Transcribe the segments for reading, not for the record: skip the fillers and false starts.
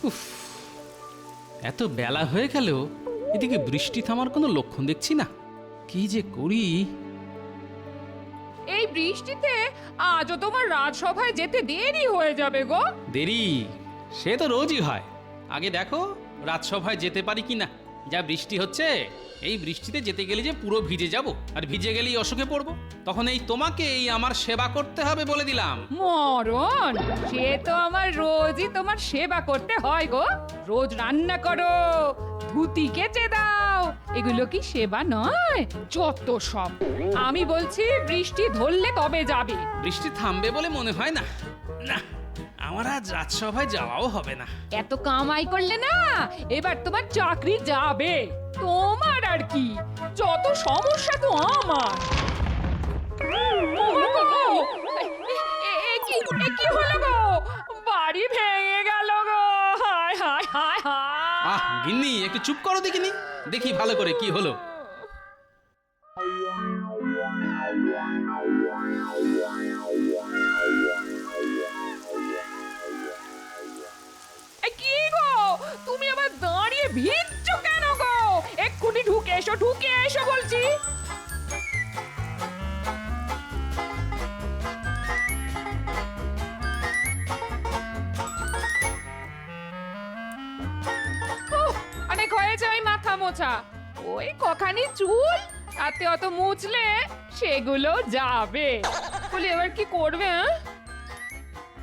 উফ, এত বেলা হয়ে গেল, এদিকে বৃষ্টি থামার কোনো লক্ষণ দেখছি না। কি যে করি। এই বৃষ্টিতে আজও তোমার রাজসভায় যেতে দেরি হয়ে যাবে গো। দেরি সে তো রোজই হয়। আগে দেখো রাজসভায় যেতে পারি কিনা। যা বৃষ্টি হচ্ছে, এই বৃষ্টিতে যেতে গেলে যে পুরো ভিজে যাব, আর ভিজে গেলেই অসুখে পড়বো। তখন এই তোমাকে এই আমার সেবা করতে হবে বলে দিলাম। মরণ, সে তো আমার রোজই তোমার সেবা করতে হয় গো। রোজ রান্না করো, ধুতি কেচে দাও, এগুলো কি সেবা নয়? যত সব। আমি বলছি বৃষ্টি ধরলে তবে যাবে। বৃষ্টি থামবে বলে মনে হয় না। না, আমার আজ রাজসভায় যাওয়াও হবে না। এত কামাই করলে না, এবার তোমার চাকরি যাবে। তোমার আর কি, যত সমস্যা তো আমার। ওমা গো, এ কি হলো গো? বাড়ি ভেঙে গেল গো। হায় হায় হায় হায়। আহ গিন্নি, একটু চুপ করো দেখিনি, দেখি ভালো করে কি হলো। এ কি গো, তুমি আবার দাঁড়িয়ে ভিজছো কেন গো? এক্ষুনি ঢুকে এসো বলছি। উফ, অনেক হয়েছে ওই মাথা মোছা। ওই কখানি চুল, তাতে অত মুছলে সেগুলো যাবে। বলি এবার কি করবে?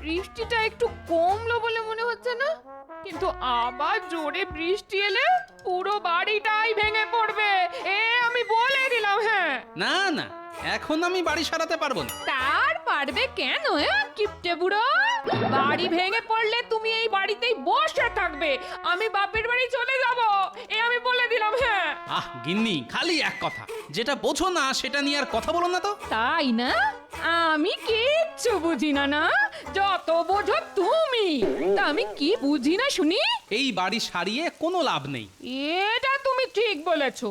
বৃষ্টিটা একটু কমলো বলে মনে হচ্ছে না, কিন্তু আবার জোরে বৃষ্টি এলে পুরো বাড়িটাই ভেঙে পড়বে, এ আমি বলে দিলাম। হ্যাঁ, না না, এখন আমি বাড়ি সারাতে পারবো না। তার পারবে কেন? কিপটে বুড়ো, বাড়ি ভেঙে পড়লে তুমি এই বাড়িতেই বসে থাকবে, আমি বাপের বাড়ি চলে যাব, এ আমি বলে দিলাম। হ্যাঁ, আহ গিন্নি, খালি এক কথা, যেটা বোঝো না সেটা নিয়ে আর কথা বলো না তো। তাই না? আমি কিচ্ছু বুঝি না না, যত বোঝো তুমি। তা আমি কি বুঝি না শুনি? এই বাড়ি সারিয়ে কোনো লাভ নেই। এটা তুমি ঠিক বলেছো,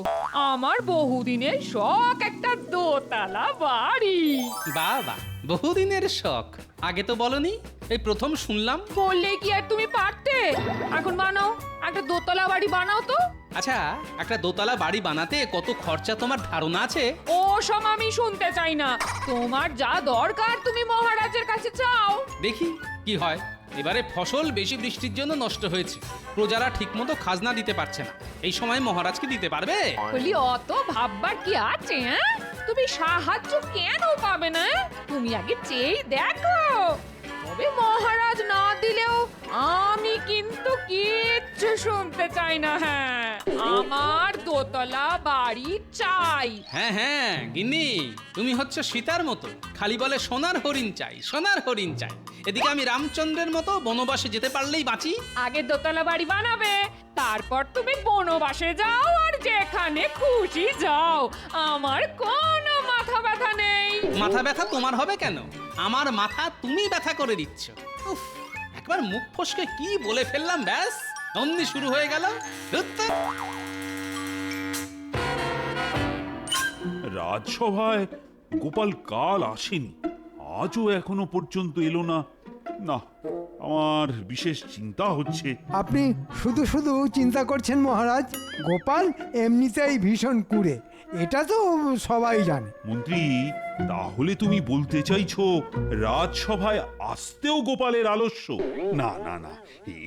আমার বহুদিনের শখ একটা দোতলা বাড়ি। বাবা, বহুদিনের শখ, আগে তো বলনি, এই প্রথম শুনলাম। বললে কি আর তুমি পারতে? এখন বানাও, একটা দোতলা বাড়ি বানাও তো। আচ্ছা, একটা দোতলা বাড়ি বানাতে কত খরচা তোমার ধারণা আছে? ও সব আমি শুনতে চাই না, তোমার যা দরকার তুমি মহারাজের কাছে চাও। দেখি কি হয়। এবারে ফসল বেশি বৃষ্টির জন্য নষ্ট হয়েছে, প্রজারা ঠিকমতো খাজনা দিতে পারছে না। এই সময় মহারাজ কি দিতে পারবে? বলি অত ভাববার কি আছে? তুমি সাহায্য কেন পাবে না? তুমি আগে চেয়ে দেখো। তবে মহারাজ না দিলেও আমি কিন্তু কিচ্ছু শুনতে চাই না। হ্যাঁ, আমার দোতলা বাড়ি চাই। হ্যাঁ হ্যাঁ গিন্নি, তুমি হচ্ছে সীতার মতো, খালি বলে সোনার হরিণ চাই, সোনার হরিণ চাই। এদিকে আমি রামচন্দ্রের মতো বনবাসে যেতে পারলেই বাঁচি। আগে দোতলা বাড়ি বানাবে, তারপর তুমি বনবাসে যাও আর যেখানে খুশি যাও, আমার কোনো মাথা ব্যথা নেই। মাথা ব্যথা তোমার হবে কেন? আমার মাথা তুমি ব্যথা করে দিচ্ছ। উফ, একবার মুখ ফসকে কি বলে ফেললাম, ব্যাস অমনি শুরু হয়ে গেল। ধুত্তে। রাজসভায় গোপাল কাল আসেনি, আজও এখনো পর্যন্ত এলো না। না, আমার বিশেষ চিন্তা হচ্ছে। আপনি শুধু শুধু চিন্তা করছেন মহারাজ, গোপাল এমনিতেই ভীষণ কুঁড়ে, এটা তো সবাই জানে। মন্ত্রী, তাহলে তুমি বলতে চাইছো রাজসভায় আসতেও গোপালের আলস্য? না না না,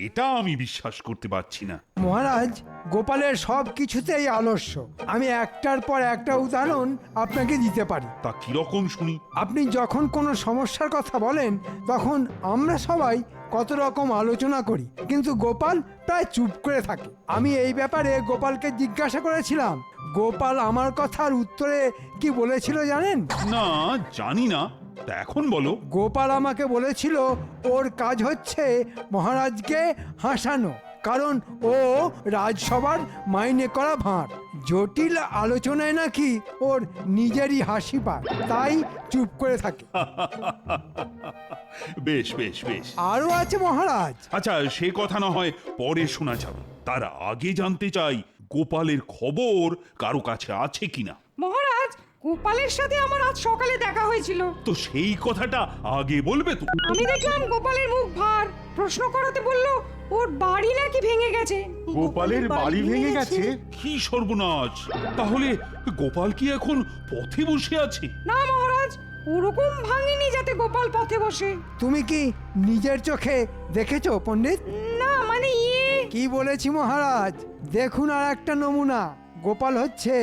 এটা আমি বিশ্বাস করতে পারছি না। মহারাজ, গোপালের সব কিছুতেই আলস্য। আমি একটার পর একটা উদাহরণ আপনাকে দিতে পারি। তা কিরকম শুনি? আপনি যখন কোনো সমস্যার কথা বলেন, তখন আমরা সবাই কত রকম আলোচনা করি, কিন্তু গোপাল প্রায় চুপ করে থাকে। আমি এই ব্যাপারে গোপালকে জিজ্ঞাসা করেছিলাম, গোপাল আমার কথার উত্তরে কি বলেছিল জানেন? না, জানি না, তা এখন বলো। গোপাল আমাকে বলেছিল ওর কাজ হচ্ছে মহারাজকে হাসানো, কারণ ও রাজসভার মাইনে করা ভাঁড়। জটিল আলোচনায় নাকি ওর নিজেরই হাসি পায়, তাই চুপ করে থাকে। বেশ বেশ বেশ, আরও আছে মহারাজ। আচ্ছা, সে কথা না হয় পরে শোনা যাবে, তার আগে জানতে চাই গোপালের খবর কারো কাছে আছে কিনা। মহারাজ, গোপালের সাথে আমার আজ সকালে দেখা হয়েছিল। তো সেই কথাটা আগে বলবে তো। আমি দেখলাম গোপালের মুখ ভার, প্রশ্ন করাতে বলল ওর বাড়ি নাকি ভেঙে গেছে। গোপালের বাড়ি ভেঙে গেছে? কি সর্বনাশ! তাহলে গোপাল কি এখন পথে বসে আছে? না মহারাজ, ওরকম ভাঙেনি যাতে গোপাল পথে বসে। তুমি কি নিজের চোখে দেখেছো পণ্ডিত? না মানে কি বলেছি মহারাজ, দেখুন আর একটা নমুনা। গোপাল হচ্ছে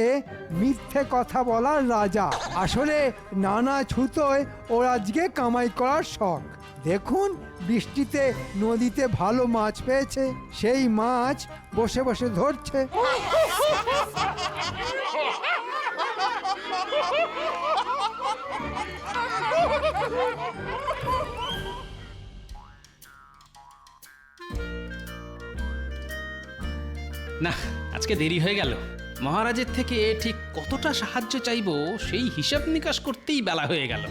মিথ্যে কথা বলার রাজা। আসলে নানা ছুতোয় ওর আজকে কামাই করার শখ। দেখুন, বৃষ্টিতে নদীতে ভালো মাছ পেয়েছে, সেই মাছ বসে বসে ধরছে। না, আজকে দেরি হয়ে গেল। মহারাজের থেকে ঠিক কতটা সাহায্য চাইবো সেই হিসাব নিকাশ করতেই বেলা হয়ে গেল।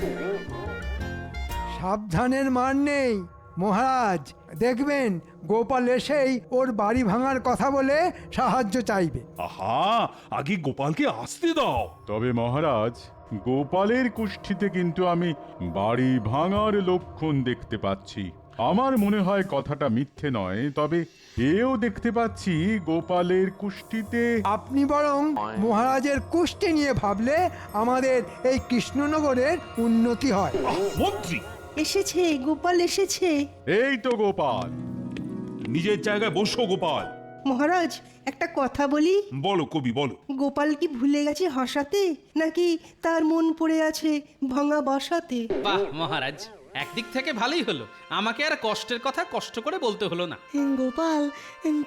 সাবধানের মার নেই মহারাজ, দেখবেন গোপাল এসেই ওর বাড়ি ভাঙার কথা বলে সাহায্য চাইবে। আহা, আগে গোপালকে আসতে দাও। তবে মহারাজ, গোপালের কুষ্ঠিতে কিন্তু আমি বাড়ি ভাঙার লক্ষণ দেখতে পাচ্ছি। আমার মনে হয় কথাটা মিথ্যে নয়, তবে এও দেখতে পাচ্ছি গোপালের কুষ্ঠিতে। আপনি বরং মহারাজের কুষ্টি নিয়ে ভাবলে আমাদের এই কৃষ্ণনগরের উন্নতি হয়। মন্ত্রী, এসেছে, গোপাল এসেছে। এই তো গোপাল। নিজের জায়গায় বসো গোপাল। মহারাজ, একটা কথা বলি। বলো কবি, বলো। গোপাল কি ভুলে গেছে হাসাতে, নাকি তার মন পড়ে আছে ভাঙা বাসাতে? বাহ মহারাজ, একদিক থেকে ভালোই হলো, আমাকে আর কষ্টের কথা কষ্ট করে বলতে হলো না। গোপাল,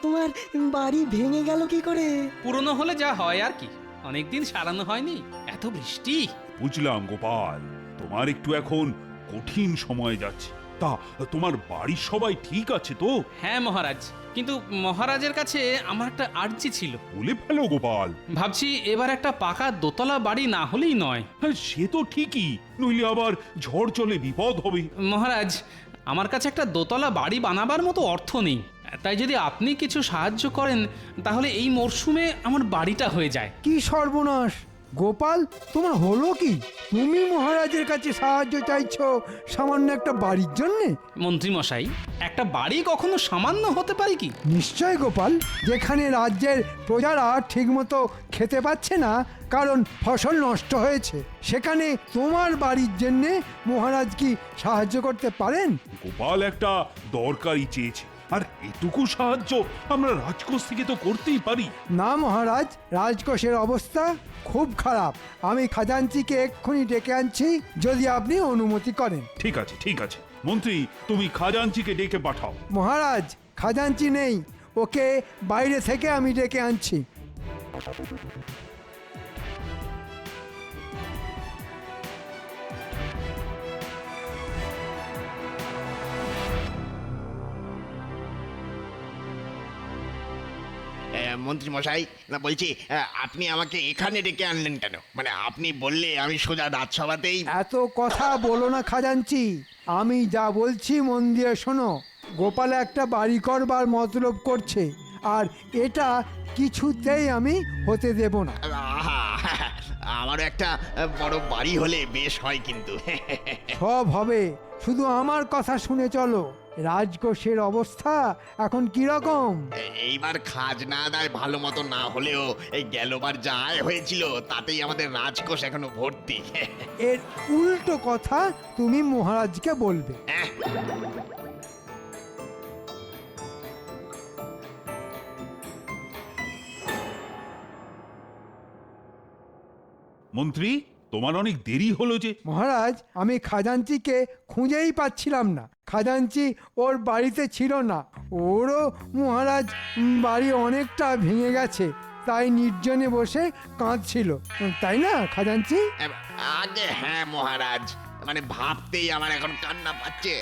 তোমার বাড়ি ভেঙে গেল কি করে? পুরনো হলে যা হয় আর কি, অনেকদিন সারানো হয়নি, এত বৃষ্টি। বুঝলাম গোপাল, তোমার একটু এখন কঠিন সময় যাচ্ছে। তা তোমার বাড়ির সবাই ঠিক আছে তো? হ্যাঁ মহারাজ, কিন্তু মহারাজের কাছে আমার একটা আর্জি ছিল। বলে ফেলো গোপাল। ভাবছি এবার একটা পাকা দোতলা বাড়ি না হলেই নয়। হ্যাঁ, সে তো ঠিকই, নইলে আবার ঝড় চলে বিপদ হবে। মহারাজ, আমার কাছে একটা দোতলা বাড়ি বানাবার মতো অর্থ নেই, তাই যদি আপনি কিছু সাহায্য করেন তাহলে এই মরশুমে আমার বাড়িটা হয়ে যায়। কি সর্বনাশ! গোপাল, তোমার হলো কি? তুমি মহারাজের কাছে সাহায্য চাইছো সামান্য একটা বাড়ির জন্যে? মন্ত্রী মশাই, একটা বাড়ি কখনো সামান্য হতে পারে কি? নিশ্চয় গোপাল, যেখানে রাজ্যের প্রজারা ঠিকমতো খেতে পাচ্ছে না কারণ ফসল নষ্ট হয়েছে, সেখানে তোমার বাড়ির জন্যে মহারাজ কি সাহায্য করতে পারেন? গোপাল একটা দরকারি চেয়েছে, আর এটুকু সাহায্য আমরা রাজকোষ থেকে তো করতেই পারি। না মহারাজ, রাজকোষের অবস্থা খুব খারাপ। আমি খাজাঞ্চিকে এক্ষুনি ডেকে আনছি, যদি আপনি অনুমতি করেন। ঠিক আছে, ঠিক আছে মন্ত্রী, তুমি খাজাঞ্চিকে ডেকে পাঠাও। মহারাজ, খাজাঞ্চি নেই, ওকে বাইরে থেকে আমি ডেকে আনছি। মন্ত্রী মশাই, না বলছি, আপনি আমাকে এখানে ডেকে আনলেন কেন? মানে আপনি বললে আমি সোজা রাজসভাতেই। এত কথা বলো না খাজাঞ্চি, আমি যা বলছি মন দিয়ে শোনো। গোপাল একটা বাড়ি করবার মতলব করছে, আর এটা কিছুতেই আমি হতে দেব না। আহা, আমারও একটা বড় বাড়ি হলে বেশ হয় কিন্তু। সব হবে, শুধু আমার কথা শুনে চলো। রাজকোষের অবস্থা এখন কি রকম? এইবার খাজনা আদায় ভালো মতো না হলেও এই গেলবার যা আয় হয়েছিল তাতেই আমাদের রাজকোষ এখনো ভর্তি। এর উল্টো কথা তুমি মহারাজকে বলবে। মন্ত্রী, তোমার অনেক দেরি হলো যে। মহারাজ, আমি খাজাঞ্চিকে খুঁজেই পাচ্ছিলাম না। খাজাঞ্চি ওর বাড়িতে ছিল না। ওরও মহারাজ বাড়ি অনেকটা ভেঙে গেছে, তাই নির্জনে বসে কাঁদছিল, তাই না খাজাঞ্চি? আগে হ্যাঁ মহারাজ, মানে ভাবতেই আমার এখন কান্না পাচ্ছে।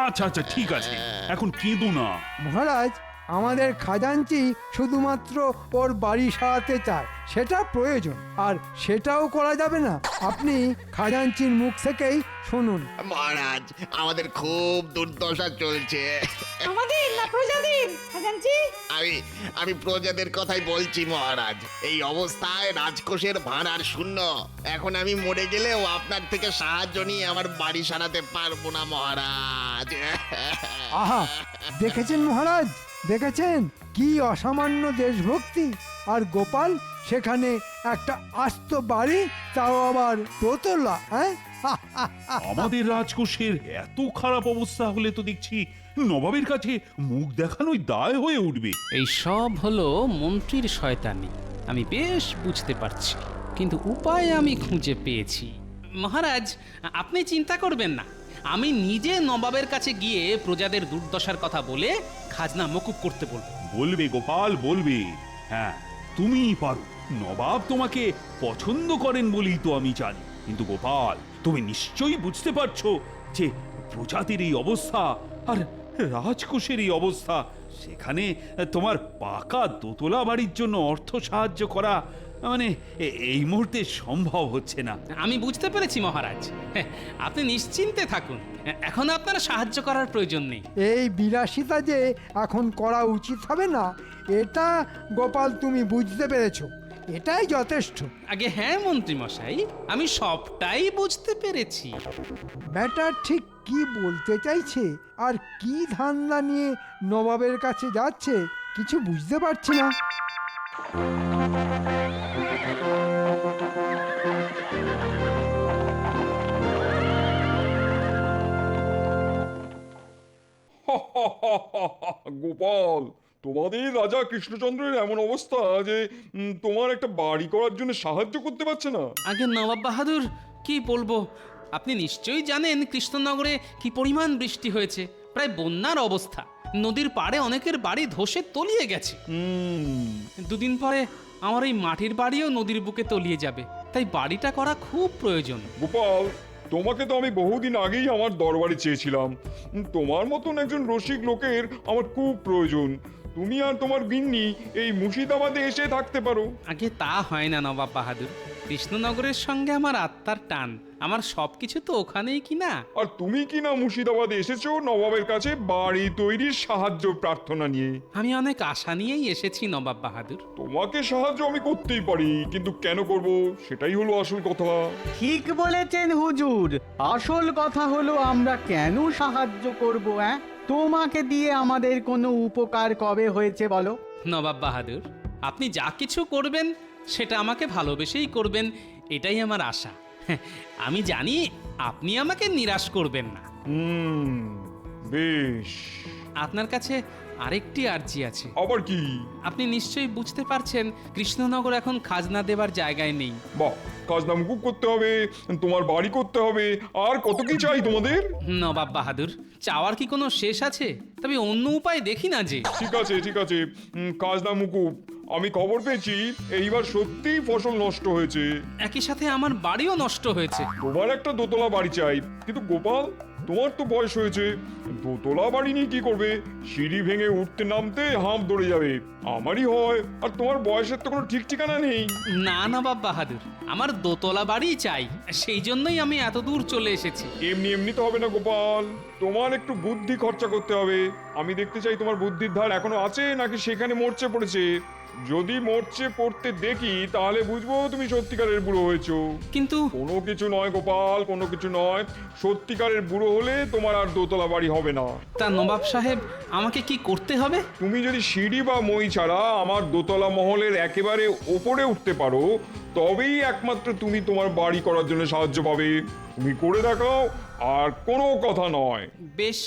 আচ্ছা আচ্ছা, ঠিক আছে, এখন কেঁদো না। মহারাজ, আমাদের খাজাঞ্চি শুধুমাত্র ওর বাড়ি সারাতে চায়, সেটা প্রয়োজন, আর সেটাও করা যাবে না। আপনি খাজাঞ্চির মুখ থেকেই শুনুন। মহারাজ, আমাদের খুব দুর্দশা চলছে। আমাদের প্রজাদের খাজাঞ্চি। আমি প্রজাদের কথাই বলছি মহারাজ। এই অবস্থায় রাজকোষের ভাঁড় আর শূন্য। এখন আমি মরে গেলেও আপনার থেকে সাহায্য নিয়ে আমার বাড়ি সারাতে পারবো না মহারাজ। আহা, দেখেছেন মহারাজ, দেখেছেন কি অসামান্য দেশভক্তি। আর গোপাল সেখানে একটা আস্ত বাড়ি, তাও আবার দোতলা। হ্যাঁ, আমাদের রাজকোষের এত খারাপ অবস্থা হলে তো দেখছি নবাবের কাছে মুখ দেখানোই দায় হয়ে উঠবে। এই সব হলো মন্ত্রীর শয়তানি, আমি বেশ বুঝতে পারছি, কিন্তু উপায় আমি খুঁজে পেয়েছি। মহারাজ, আপনি চিন্তা করবেন না, আমি নিজে নবাবের কাছে গিয়ে প্রজাদের দুর্দশার কথা বলে খাজনা মকুব করতে বলবো। বলবে গোপাল, বলবে। হ্যাঁ, তুমিই পারো। নবাব তোমাকে পছন্দ করেন বলেই তো আমি জানি। কিন্তু গোপাল, তুমি নিশ্চয়ই বুঝতে পারছো যে প্রজাতির এই অবস্থা আর রাজকোষের এই অবস্থা, সেখানে তোমার পাকা দোতলা বাড়ির জন্য অর্থ সাহায্য করা মানে এই মুহূর্তে সম্ভব হচ্ছে না। আমি বুঝতে পেরেছি মহারাজ, হ্যাঁ, আপনি নিশ্চিন্তে থাকুন, এখন আপনার সাহায্য করার প্রয়োজন নেই। এই বিলাসিতা যে এখন করা উচিত হবে না, এটা গোপাল তুমি বুঝতে পেরেছো, এটাই যথেষ্ট। আগে হ্যাঁ মন্ত্রী মশাই, আমি সবটাই বুঝতে পেরেছি। ব্যাটার ঠিক কি বলতে চাইছে আর কি ধান্দা নিয়ে নবাবের কাছে যাচ্ছে কিছু বুঝতে পারছি না। গোপাল, তোমাদের রাজা কৃষ্ণচন্দ্রের এমন অবস্থা যে তোমার একটা বাড়ি করার জন্য সাহায্য করতে পারছে না। আগে নবাব বাহাদুর, কি বলবো, আপনি নিশ্চয়ই জানেন কৃষ্ণনগরে কি পরিমাণ বৃষ্টি হয়েছে, প্রায় বন্যার অবস্থা। নদীর পাড়ে অনেকের বাড়ি ধসে তলিয়ে গেছে। দুদিন পরে আমার এই মাটির বাড়িও নদীর বুকে তলিয়ে যাবে, তাই বাড়িটা করা খুব প্রয়োজন। গোপাল, তোমাকে তো আমি বহুদিন আগেই আমার দরবারে চেয়েছিলাম। তোমার মতন একজন রসিক লোকের আমার খুব প্রয়োজন। তুমি আর তোমার গিন্নি এই মুর্শিদাবাদে এসে থাকতে পারো। আগে তা হয় না নবাব বাহাদুর, কৃষ্ণনগরের সঙ্গে আমার আত্মার টান, আমার সবকিছু তো ওখানেই কিনা। আর তুমি কি না মুর্শিদাবাদে এসেছো নবাবের কাছে বাড়ি তৈরির সাহায্য প্রার্থনা নিয়ে? আমি অনেক আশা নিয়েই এসেছি নবাব বাহাদুর। তোমাকে সাহায্য আমি করতেই পারি, কিন্তু কেন করব সেটাই হলো আসল কথা। ঠিক বলেছেন হুজুর, আসল কথা হলো আমরা কেন সাহায্য করব? তোমাকে দিয়ে আমাদের কোনো উপকার কবে হয়েছে বলো? নবাব বাহাদুর, আপনি যা কিছু করবেন সেটা আমাকে ভালোবেসেই করবেন, এটাই আমার আশা। আমি জানি আপনি আমাকে নিরাশ করবেন না। বেশ, আপনার কাছে আরেকটি আর্জি আছে। আবার কি? আপনি নিশ্চয়ই বুঝতে পারছেন কৃষ্ণনগর এখন খাজনা দেবার জায়গায় নেই। বাহ, খাজনা মুকুব করতে হবে, তোমার বাড়ি করতে হবে, আর কত কি চাই তোমাদের? নবাব বাহাদুর, চাওয়ার কি কোনো শেষ আছে? তবে অন্য উপায় দেখি না যে। ঠিক আছে, ঠিক আছে, খাজনা মুকুব। আমি খবর পেয়েছি এইবার সত্যিই ফসল নষ্ট হয়েছে। একই সাথে আমার বাড়িও নষ্ট হয়েছে। তোমার একটা দোতলা বাড়ি চাই, কিন্তু গোপাল, তোমার তো বয়স হয়েছে, দোতলা বাড়ি নিয়ে কি করবে? সিঁড়ি ভেঙে উঠতে নামতে হাঁপ ধরে যাবে। আমারই হয়, আর তোমার বয়সের তো কোনো ঠিক ঠিকানা নেই। না নবাব বাহাদুর, আমার দোতলা বাড়ি চাই, সেই জন্যই আমি এত দূর চলে এসেছি। এমনি এমনি তো হবে না গোপাল, তোমার একটু বুদ্ধি খরচা করতে হবে। আমি দেখতে চাই তোমার বুদ্ধির ধার এখনো আছে নাকি সেখানে মরচে পড়েছে। যদি মরচে পড়তে দেখি তাহলে বুঝবো তুমি সত্যিকারের বুড়ো হয়েছো। কিন্তু কোনো কিছু নয় গোপাল, কোনো কিছু নয়। সত্যিকারের বুড়ো হলে তোমার আর দোতলা বাড়ি হবে না। তা নবাব সাহেব, আমাকে কি করতে হবে? তুমি যদি সিঁড়ি বা মই ছাড়া আমার দোতলা মহলের একেবারে ওপরে উঠতে পারো, তবেই একমাত্র তুমি তোমার বাড়ি করার জন্য সাহায্য পাবে। তুমি করে দেখাও, আর কোনো কথা নয়। বেশ,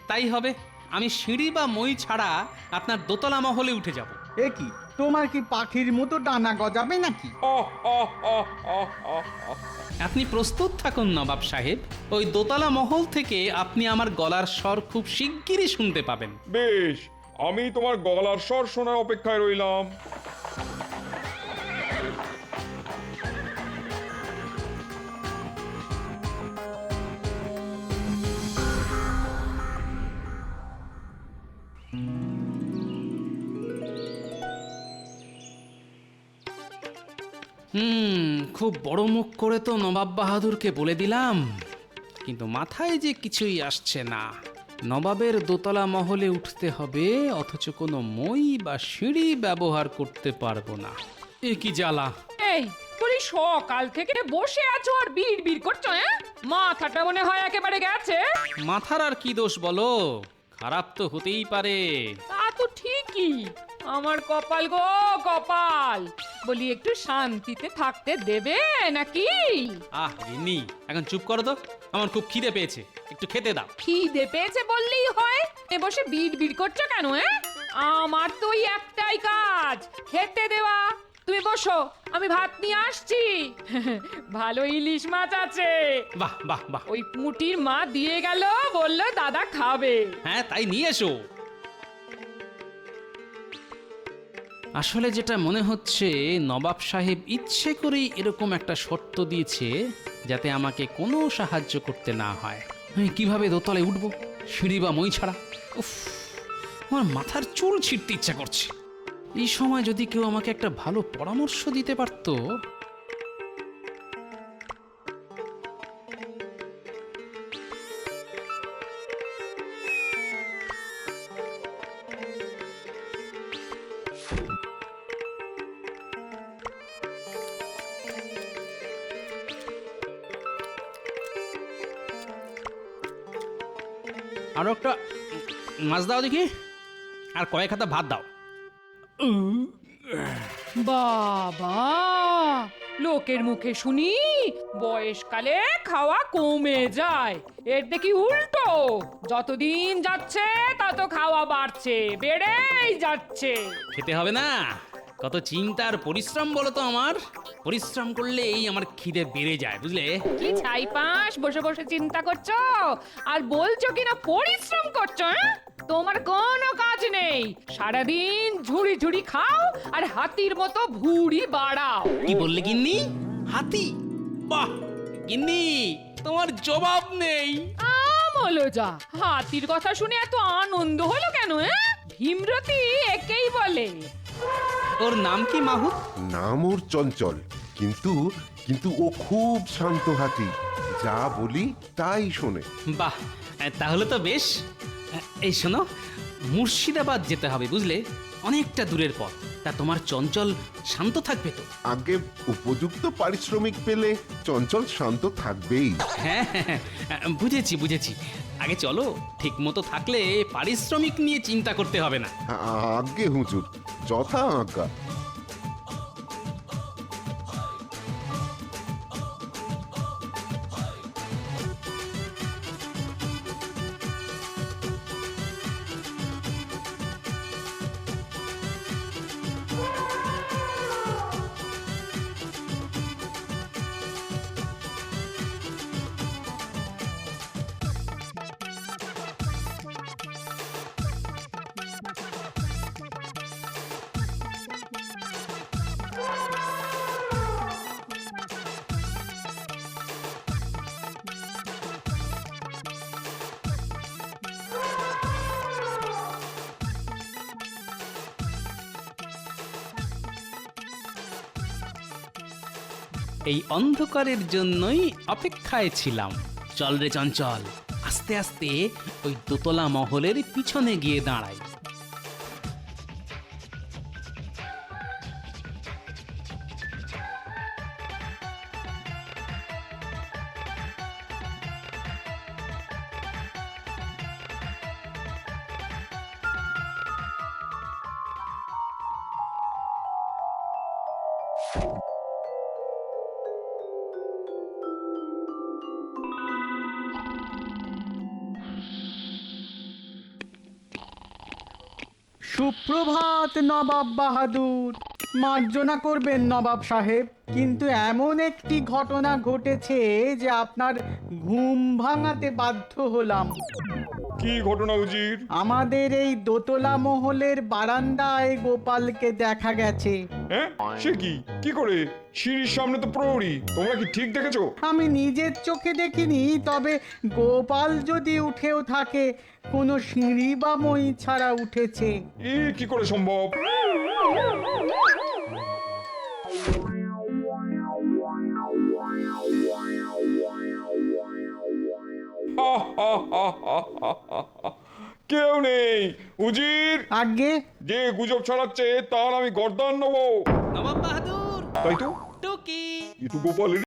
তাই হবে। আমি সিঁড়ি বা মই ছাড়া আপনার দোতলা মহলে উঠে যাব। এ কি, তোমার কি পাখির মতো ডানা গজাবে নাকি? আপনি প্রস্তুত থাকুন নবাব সাহেব, ওই দোতলা মহল থেকে আপনি আমার গলার স্বর খুব শিগগিরই শুনতে পাবেন। বেশ, আমি তোমার গলার স্বর শোনার অপেক্ষায় রইলাম। খুব বড় মুখ করে তো নবাব বাহাদুরকে বলে দিলাম, কিন্তু মাথায় যে কিছুই আসছে না। নবাবের দোতলা মহলে উঠতে হবে, অথচ কোনো মই বা সিঁড়ি ব্যবহার করতে পারবো না। এ কি জ্বালা! এই বলি সকাল থেকে বসে আছো আর বিড় বিড় করছো, হ্যাঁ? মাথাটা মনে হয় একেবারে গেছে। মাথার আর কি দোষ বলো, খারাপ তো হতেই পারে। তা তো ঠিকই, আমার কপাল গো কপাল। বলি একটু শান্তিতে থাকতে দেবে নাকি? আহ গিন্নি, এখন চুপ করো তো, আমার খুব খিদে পেয়েছে, একটু খেতে দাও। খিদে পেয়েছে বললেই হয়, এ বসে বিড় বিড় করছো কেন? আমার তো ওই একটাই কাজ, খেতে দেওয়া। তুমি বসো, আমি ভাত নিয়ে আসছি। ভালো ইলিশ মাছ আছে। বাহ বাহ বাহ! ওই পুঁটির মা দিয়ে গেল, বললো দাদা খাবে। হ্যাঁ, তাই নিয়ে এসো। আসলে যেটা মনে হচ্ছে, নবাব সাহেব ইচ্ছে করেই এরকম একটা শর্ত দিয়েছে যাতে আমাকে কোনো সাহায্য করতে না হয়। আমি কিভাবে দোতলায় উঠবো, সিঁড়ি বা মই ছাড়া? উফ, আমার মাথার চুল ছিঁড়তে ইচ্ছা করছে। এই সময় যদি কেউ আমাকে একটা ভালো পরামর্শ দিতে পারতো। আরো একটা মাছ দাও দেখি, আর কয়েক হাতা ভাত দাও। বাবা, লোকের মুখে শুনি বয়সকালে খাওয়া কমে যায়, এর দেখি উল্টো। যতদিন যাচ্ছে তত খাওয়া বাড়ছে, বেড়েই যাচ্ছে। খেতে হবে না, কত চিন্তা আর পরিশ্রম বলো তো আমার। পরিশ্রম করলেই আমার খিদে বেড়ে যায়, বুঝলে? কি ছাইপাঁশ বসে বসে চিন্তা করছো আর বলছো কিনা পরিশ্রম করছো? তোমার কোনো কাজ নেই, সারাদিন ঝুড়ি ঝুড়ি খাও আর হাতির মতো ভুঁড়ি বাড়াও। কি বললে গিন্নি? হাতি? বাহ গিন্নি, তোমার জবাব নেই। আমলো যা, হাতির কথা শুনে এত আনন্দ হলো কেন? ভীমরতি একেই বলে। ওর নাম কি মাহুত? নাম ওর চঞ্চল, কিন্তু কিন্তু ও খুব শান্ত হাতি, যা বলি তাই শোনে। বাহ, তাহলে তো বেশ। এই শোনো, মুর্শিদাবাদ যেতে হবে, বুঝলে? অনেকটা দূরের পথ। তা তোমার চঞ্চল শান্ত থাকবে তো? আগে উপযুক্ত পারিশ্রমিক পেলে চঞ্চল শান্ত থাকবেই। হ্যাঁ হ্যাঁ, বুঝেছি বুঝেছি। আগে চলো, ঠিক মতো থাকলে পারিশ্রমিক নিয়ে চিন্তা করতে হবে না। আজ্ঞে হুজুর, যথা আজ্ঞা। এই অন্ধকারের জন্যই অপেক্ষায় ছিলাম। চল রে চঞ্চল, আস্তে আস্তে ওই দোতলা মহলের পিছনে গিয়ে দাঁড়াই। সুপ্রভাত নবাব বাহাদুর। মার্জনা করবেন নবাব সাহেব, কিন্তু এমন একটি ঘটনা ঘটেছে যে আপনার ঘুম ভাঙাতে বাধ্য হলাম। কি ঘটনা উজির? আমাদের এই দোতলা মহলের বারান্দায় গোপালকে দেখা গেছে। হ্যাঁ, সে কি? কি করে? সিঁড়ির সামনে তো প্রহরী, তোমরা কি ঠিক দেখেছো? আমি নিজের চোখে দেখিনি, তবে গোপাল যদি উঠেও থাকে কোনো সিঁড়ি বা মই ছাড়া উঠেছে। কি করে সম্ভব? কেউ নেই উজির, আগে যে গুজব ছড়াচ্ছে তার আমি গর্দান নেবো। নবাব বাহাদুর তাই তো টুকি এ তো গোপালের